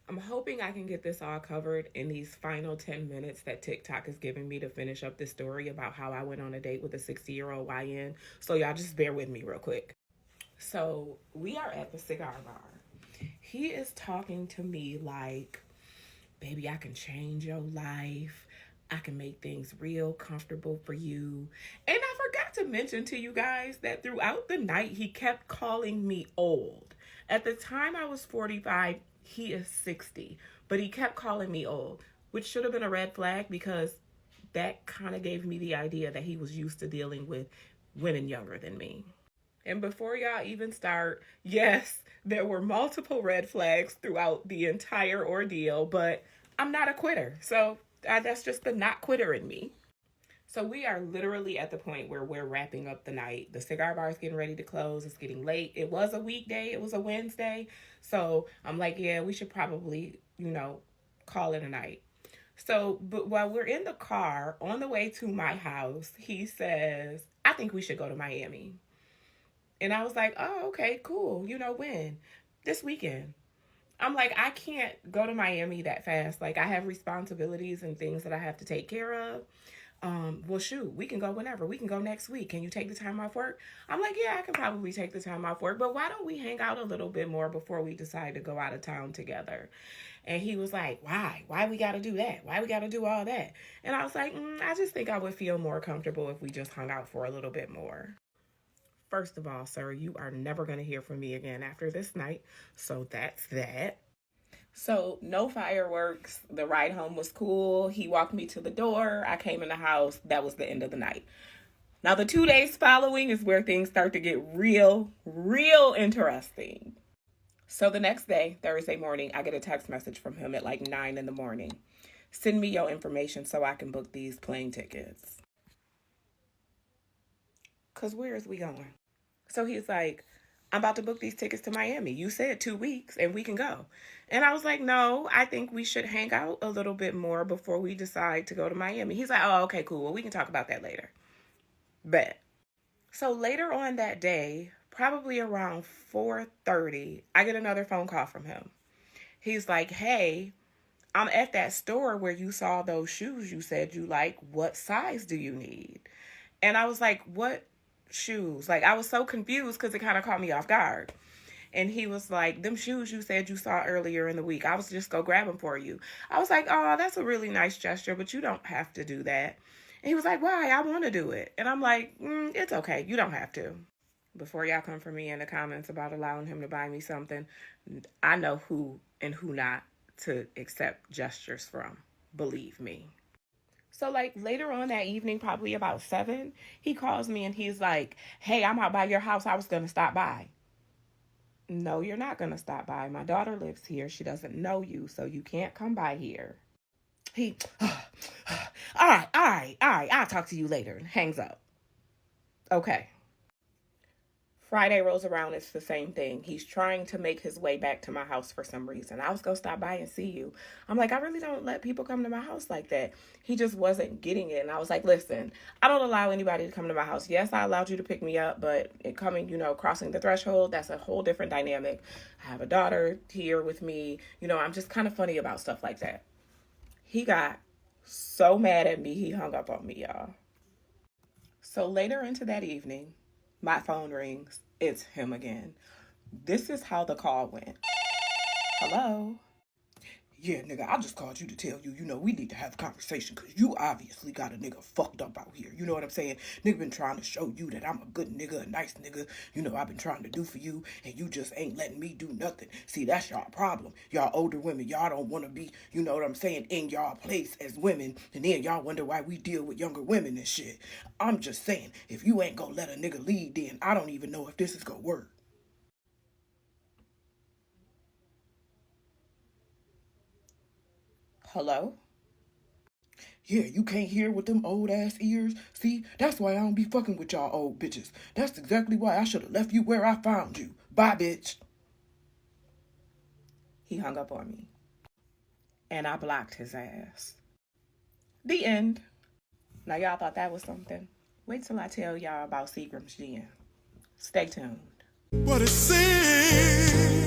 I'm hoping I can get this all covered in these final 10 minutes that TikTok is giving me to finish up this story about how I went on a date with a 60-year-old YN. So y'all just bear with me real quick. So we are at the cigar bar. He is talking to me like, baby, I can change your life. I can make things real comfortable for you. And I forgot to mention to you guys that throughout the night, he kept calling me old. At the time I was 45, he is 60, but he kept calling me old, which should have been a red flag because that kind of gave me the idea that he was used to dealing with women younger than me. And before y'all even start, yes, there were multiple red flags throughout the entire ordeal, but I'm not a quitter. So that's just the not quitter in me. So we are literally at the point where we're wrapping up the night. The cigar bar is getting ready to close. It's getting late. It was a weekday. It was a Wednesday. So I'm like, yeah, we should probably, call it a night. So, but while we're in the car on the way to my house, he says, I think we should go to Miami. And I was like, oh, okay, cool. When? This weekend. I'm like, I can't go to Miami that fast. Like, I have responsibilities and things that I have to take care of. Well, shoot, we can go whenever. We can go next week. Can you take the time off work? I'm like, yeah, I can probably take the time off work, but why don't we hang out a little bit more before we decide to go out of town together? And he was like, why? Why we got to do that? Why we got to do all that? And I was like, I just think I would feel more comfortable if we just hung out for a little bit more. First of all, sir, you are never going to hear from me again after this night. So that's that. So no fireworks. The ride home was cool. He walked me to the door. I came in the house. That was the end of the night. Now the 2 days following is where things start to get real interesting. So the next day, Thursday morning, I get a text message from him at like 9 in the morning. Send me your information so I can book these plane tickets. Because where is we going? So he's like, I'm about to book these tickets to Miami. You said 2 weeks and we can go. And I was like, no, I think we should hang out a little bit more before we decide to go to Miami. He's like, oh, okay, cool. Well, we can talk about that later. Bet. So later on that day, probably around 4:30, I get another phone call from him. He's like, hey, I'm at that store where you saw those shoes you said you like. What size do you need? And I was like, what shoes? Like, I was so confused because it kind of caught me off guard. And he was like, them shoes you said you saw earlier in the week, I was just go grab them for you. I was like, oh, that's a really nice gesture, but you don't have to do that. And he was like, why? I want to do it. And I'm like, it's okay. You don't have to. Before y'all come for me in the comments about allowing him to buy me something, I know who and who not to accept gestures from. Believe me. So like later on that evening, probably about 7, he calls me and he's like, hey, I'm out by your house. I was going to stop by. No, you're not going to stop by. My daughter lives here. She doesn't know you, so you can't come by here. He, all right. I'll talk to you later. And hangs up. Okay. Friday rolls around, it's the same thing. He's trying to make his way back to my house for some reason. I was going to stop by and see you. I'm like, I really don't let people come to my house like that. He just wasn't getting it. And I was like, listen, I don't allow anybody to come to my house. Yes, I allowed you to pick me up, but it coming, crossing the threshold, that's a whole different dynamic. I have a daughter here with me. I'm just kind of funny about stuff like that. He got so mad at me, he hung up on me, y'all. So later into that evening, my phone rings. It's him again. This is how the call went. Hello? Yeah, nigga, I just called you to tell you, we need to have a conversation because you obviously got a nigga fucked up out here. You know what I'm saying? Nigga been trying to show you that I'm a good nigga, a nice nigga. I've been trying to do for you and you just ain't letting me do nothing. See, that's y'all problem. Y'all older women, y'all don't want to be, you know what I'm saying, in y'all place as women. And then y'all wonder why we deal with younger women and shit. I'm just saying, if you ain't gonna let a nigga lead, then I don't even know if this is gonna work. Hello? Yeah, you can't hear with them old ass ears. See, that's why I don't be fucking with y'all old bitches. That's exactly why I should have left you where I found you. Bye, bitch. He hung up on me. And I blocked his ass. The end. Now y'all thought that was something. Wait till I tell y'all about Seagram's Gin. Stay tuned. What a sin.